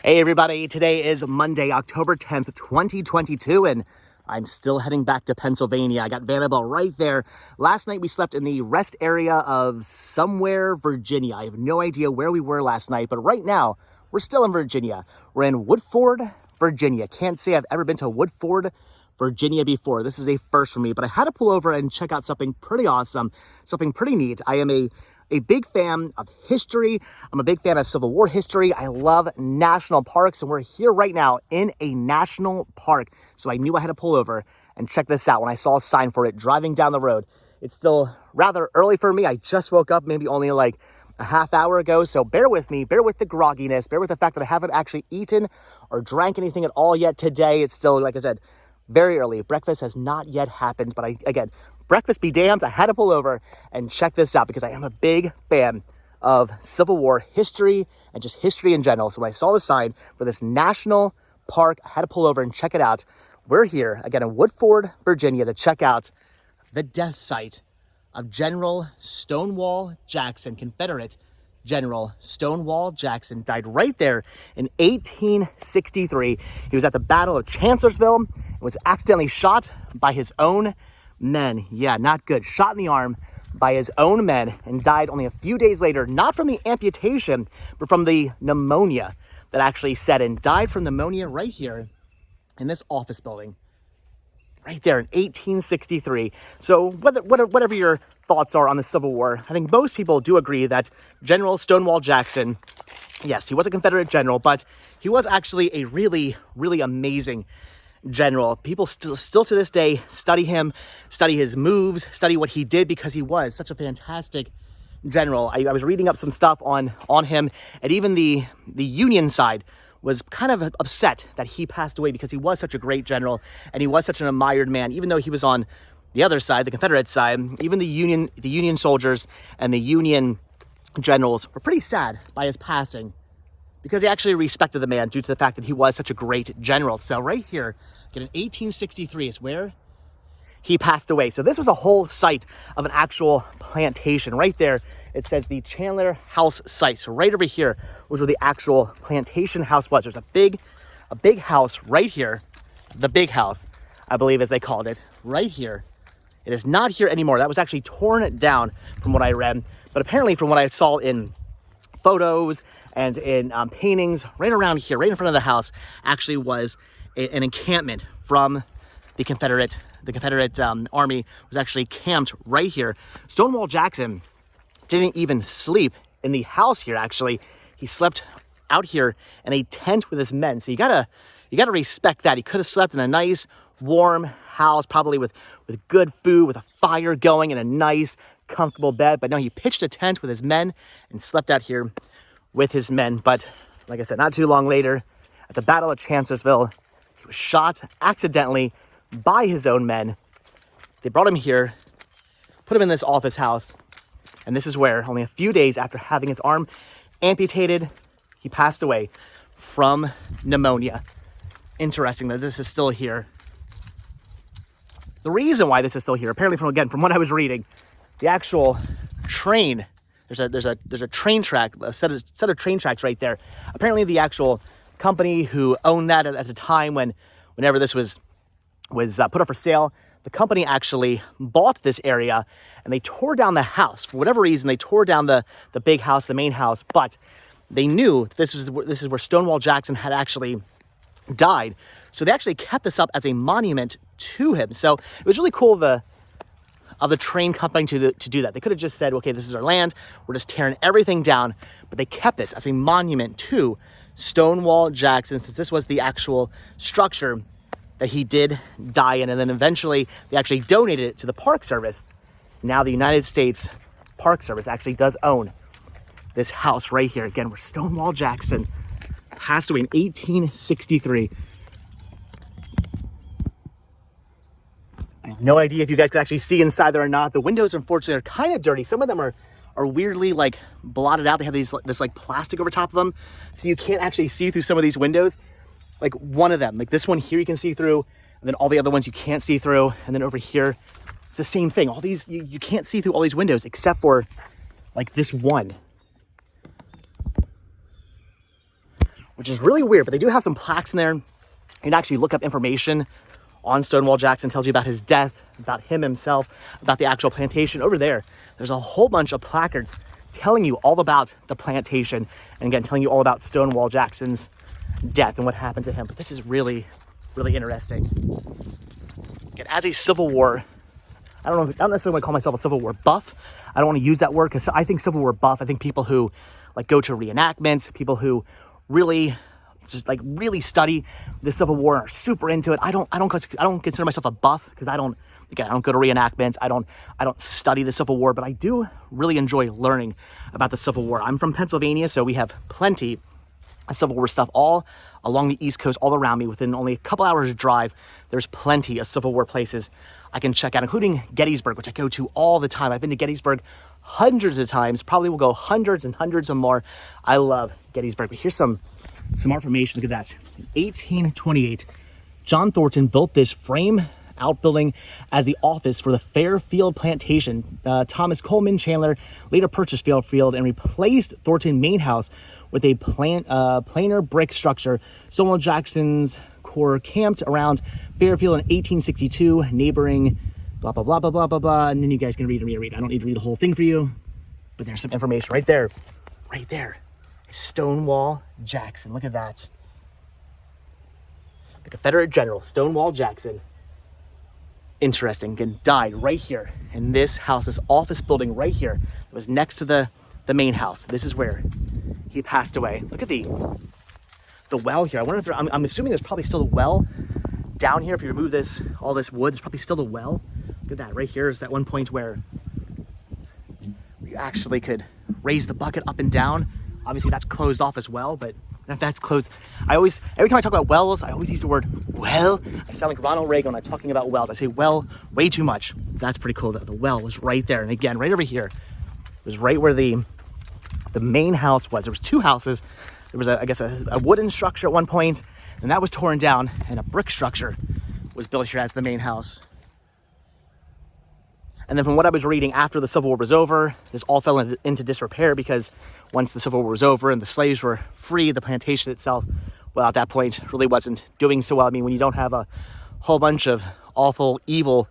Hey everybody, today is Monday, October 10th, 2022, and I'm still heading back to Pennsylvania. I got Vanderbilt right there. Last night we slept in the rest area of somewhere, Virginia. I have no idea where we were last night, but right now we're still in Virginia. We're in Woodford, Virginia. Can't say I've ever been to Woodford, Virginia before. This is a first for me, but I had to pull over and check out something pretty awesome, something pretty neat. I am a big fan of history. I'm a big fan of Civil War history. I love national parks, and we're here right now in a national park. So I knew I had to pull over and check this out when I saw a sign for it driving down the road. It's still rather early for me. I just woke up maybe only like a half hour ago. So bear with me, bear with the grogginess, bear with the fact that I haven't actually eaten or drank anything at all yet today. It's still, like I said, very early. Breakfast has not yet happened, but again, breakfast be damned, I had to pull over and check this out because I am a big fan of Civil War history and just history in general. So when I saw the sign for this national park, I had to pull over and check it out. We're here again in Woodford, Virginia to check out the death site of General Stonewall Jackson, Confederate General Stonewall Jackson. Died right there in 1863. He was at the Battle of Chancellorsville and was accidentally shot by his own men. Yeah, not good. Shot in the arm by his own men and died only a few days later, not from the amputation, but from the pneumonia that actually set in. Died from pneumonia right here in this office building, right there in 1863. So whatever your thoughts are on the Civil War, I think most people do agree that General Stonewall Jackson, yes, he was a Confederate general, but he was actually a really, really amazing general. People still to this day study him, study his moves, study what he did because he was such a fantastic general. I was reading up some stuff on him, and even the Union side was kind of upset that he passed away because he was such a great general and he was such an admired man. Even though he was on the other side, the Confederate side, even the Union soldiers and the Union generals were pretty sad by his passing, because they actually respected the man due to the fact that he was such a great general. So right here, in 1863 is where he passed away. So this was a whole site of an actual plantation. Right there, it says the Chandler House site. So right over here was where the actual plantation house was. There's a big house right here. The big house, I believe as they called it, right here. It is not here anymore. That was actually torn down from what I read. But apparently from what I saw in photos and in paintings, right around here, right in front of the house, actually was an encampment from the Confederate Army was actually camped right here. Stonewall Jackson didn't even sleep in the house here. Actually, he slept out here in a tent with his men. So you gotta respect that. He could have slept in a nice warm house, probably with good food, with a fire going, and a nice comfortable bed. But no, he pitched a tent with his men and slept out here with his men. But like I said, not too long later, at the Battle of Chancellorsville, he was shot accidentally by his own men. They brought him here, put him in this office house, and this is where, only a few days after having his arm amputated, he passed away from pneumonia. Interesting that this is still here. The reason why this is still here, apparently from what I was reading, the actual train, there's a train track, a set of train tracks right there. Apparently the actual company who owned that at the time whenever this was put up for sale, the company actually bought this area and they tore down the house. For whatever reason, they tore down the big house, the main house, but they knew this is where Stonewall Jackson had actually died. So they actually kept this up as a monument to him. So it was really cool of the train company to do that. They could have just said, okay, this is our land, we're just tearing everything down, but they kept this as a monument to Stonewall Jackson, since this was the actual structure that he did die in. And then eventually they actually donated it to the Park Service. Now the United States Park Service actually does own this house right here, again, where Stonewall Jackson passed away in 1863. I have no idea if you guys can actually see inside there or not. The windows, unfortunately, are kind of dirty. Some of them are weirdly like blotted out. They have this like plastic over top of them, so you can't actually see through some of these windows. Like one of them, like this one here, you can see through, and then all the other ones you can't see through. And then over here, it's the same thing. All these, you can't see through all these windows except for like this one which is really weird, but they do have some plaques in there. You can actually look up information on Stonewall Jackson, tells you about his death, about him himself, about the actual plantation. Over there, there's a whole bunch of placards telling you all about the plantation, and again, telling you all about Stonewall Jackson's death and what happened to him. But this is really, really interesting. Again, as a Civil War, I don't necessarily want to call myself a Civil War buff. I don't want to use that word because I think Civil War buff, I think people who like go to reenactments, people who really just like really study the Civil War and are super into it. I don't consider myself a buff because I don't go to reenactments. I don't study the Civil War, but I do really enjoy learning about the Civil War. I'm from Pennsylvania, so we have plenty of Civil War stuff all along the East Coast, all around me. Within only a couple hours drive, there's plenty of Civil War places I can check out, including Gettysburg, which I go to all the time. I've been to Gettysburg hundreds of times, probably will go hundreds and hundreds of more. I love Gettysburg. But here's some more information. Look at that. In 1828, John Thornton built this frame outbuilding as the office for the Fairfield plantation. Thomas Coleman Chandler later purchased Fairfield and replaced Thornton main house with a planar brick structure. Stonewall Jackson's corps camped around Fairfield in 1862, neighboring blah, blah, blah, blah, blah, blah, blah. And then you guys can read. I don't need to read the whole thing for you, but there's some information right there. Right there. Stonewall Jackson. Look at that. The Confederate general, Stonewall Jackson. Interesting. Again, died right here in this house, this office building right here. It was next to the main house. This is where he passed away. Look at the well here. I wonder if I'm assuming there's probably still a well down here. If you remove all this wood, there's probably still the well. Look at that. Right here is that one point where you actually could raise the bucket up and down. Obviously that's closed off as well, but if that's closed, every time I talk about wells, I always use the word well. I sound like Ronald Reagan when I'm talking about wells. I say well way too much. That's pretty cool. The well was right there. And again, right over here, it was right where the main house was. There was two houses. There was, a wooden structure at one point, and that was torn down, and a brick structure was built here as the main house. And then from what I was reading, after the Civil War was over, this all fell into disrepair because once the Civil War was over and the slaves were free, the plantation itself, well, at that point, really wasn't doing so well. I mean, when you don't have a whole bunch of awful, evil,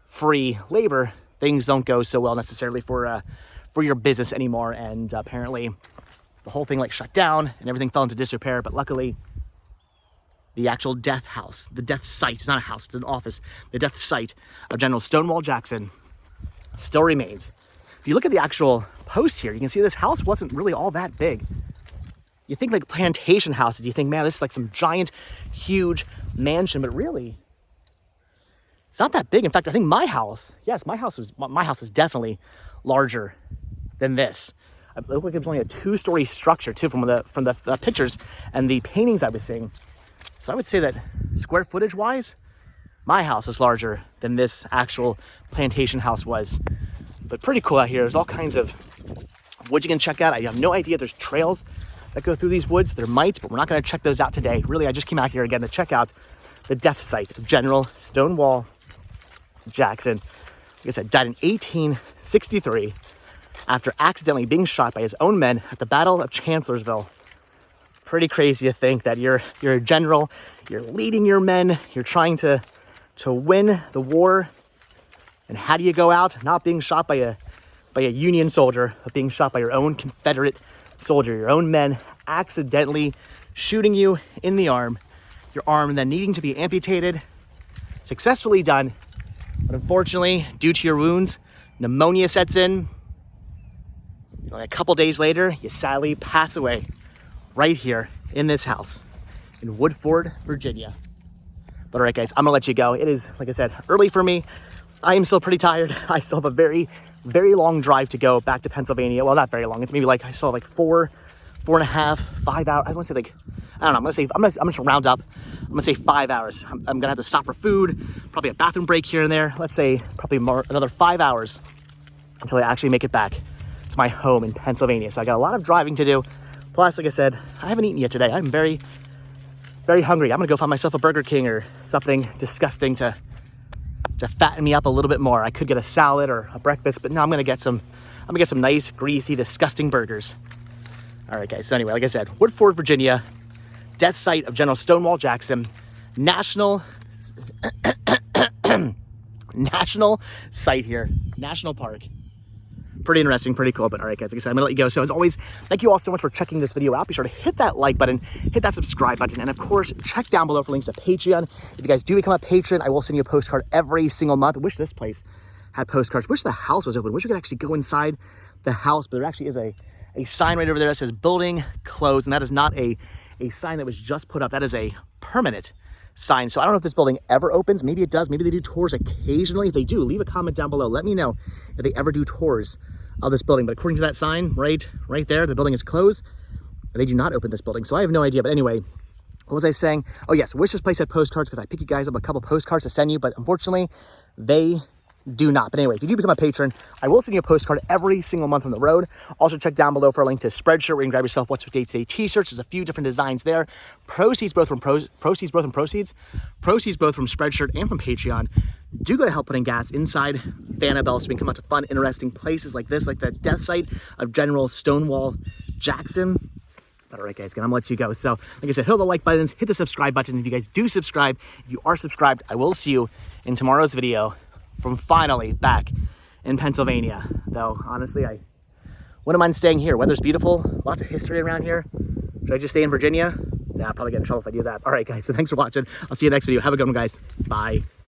free labor, things don't go so well necessarily for your business anymore. And apparently, the whole thing shut down and everything fell into disrepair. But luckily, the actual death house, the death site, it's not a house, it's an office, the death site of General Stonewall Jackson still remains. If you look at the actual post here, you can see this house wasn't really all that big. You think like plantation houses, you think, man, this is like some giant, huge mansion, but really, it's not that big. In fact, I think my house is definitely larger than this. It looked like it was only a 2-story structure too, from the pictures and the paintings I was seeing. So I would say that square footage wise, my house is larger than this actual plantation house was. But pretty cool out here. There's all kinds of wood you can check out. I have no idea there's trails that go through these woods. There might, but we're not going to check those out today. Really, I just came out here again to check out the death site of General Stonewall Jackson. Like I said, died in 1863 after accidentally being shot by his own men at the Battle of Chancellorsville. Pretty crazy to think that you're a general, you're leading your men, you're trying to win the war, and how do you go out not being shot by a Union soldier, but being shot by your own Confederate soldier, your own men accidentally shooting you in the arm, your arm then needing to be amputated, successfully done, but unfortunately, due to your wounds, pneumonia sets in. A couple days later, you sadly pass away right here in this house in Woodford, Virginia. But all right, guys, I'm gonna let you go. It is, like I said, early for me. I am still pretty tired. I still have a very, very long drive to go back to Pennsylvania. Well, not very long. It's maybe I still have 4.5, 5 hours. I want to say I don't know. I'm gonna just round up. I'm gonna say 5 hours. I'm gonna have to stop for food, probably a bathroom break here and there. Let's say probably another 5 hours until I actually make it back to my home in Pennsylvania. So I got a lot of driving to do. Plus, like I said, I haven't eaten yet today. I'm very, very hungry. I'm gonna go find myself a Burger King or something disgusting to fatten me up a little bit more. I could get a salad or a breakfast, but no, I'm gonna get some nice, greasy, disgusting burgers. All right, guys. So anyway, like I said, Woodford, Virginia. death site of General Stonewall Jackson, national site here, national park. Pretty interesting, pretty cool. But all right, guys, like I said, I'm gonna let you go. So as always, thank you all so much for checking this video out. Be sure to hit that like button, hit that subscribe button, and of course, check down below for links to Patreon. If you guys do become a patron, I will send you a postcard every single month. I wish this place had postcards. Wish the house was open. Wish we could actually go inside the house, but there actually is a sign right over there that says building closed, and that is not a sign that was just put up. That is a permanent sign. So I don't know if this building ever opens. Maybe it does. Maybe they do tours occasionally. If they do, leave a comment down below. Let me know if they ever do tours of this building. But according to that sign right there, the building is closed. They do not open this building. So I have no idea. But anyway, what was I saying? Oh yes, wish this place had postcards because I picked you guys up a couple postcards to send you, but unfortunately they do not. But anyway, if you do become a patron, I will send you a postcard every single month on the road. Also check down below for a link to Spreadshirt where you can grab yourself What's With Day-to-Day t-shirts. There's a few different designs there. Proceeds both from Spreadshirt and from Patreon do go to help putting gas inside Vanabelle so we can come out to fun, interesting places like this, like the death site of General Stonewall Jackson. But all right, guys, I'm gonna let you go. So like I said, hit all the like buttons, hit the subscribe button. If you guys do subscribe, if you are subscribed, I will see you in tomorrow's video from finally back in Pennsylvania. Though, honestly, I wouldn't mind staying here. Weather's beautiful, lots of history around here. Should I just stay in Virginia? Nah, I'll probably get in trouble if I do that. All right, guys, so thanks for watching. I'll see you next video. Have a good one, guys. Bye.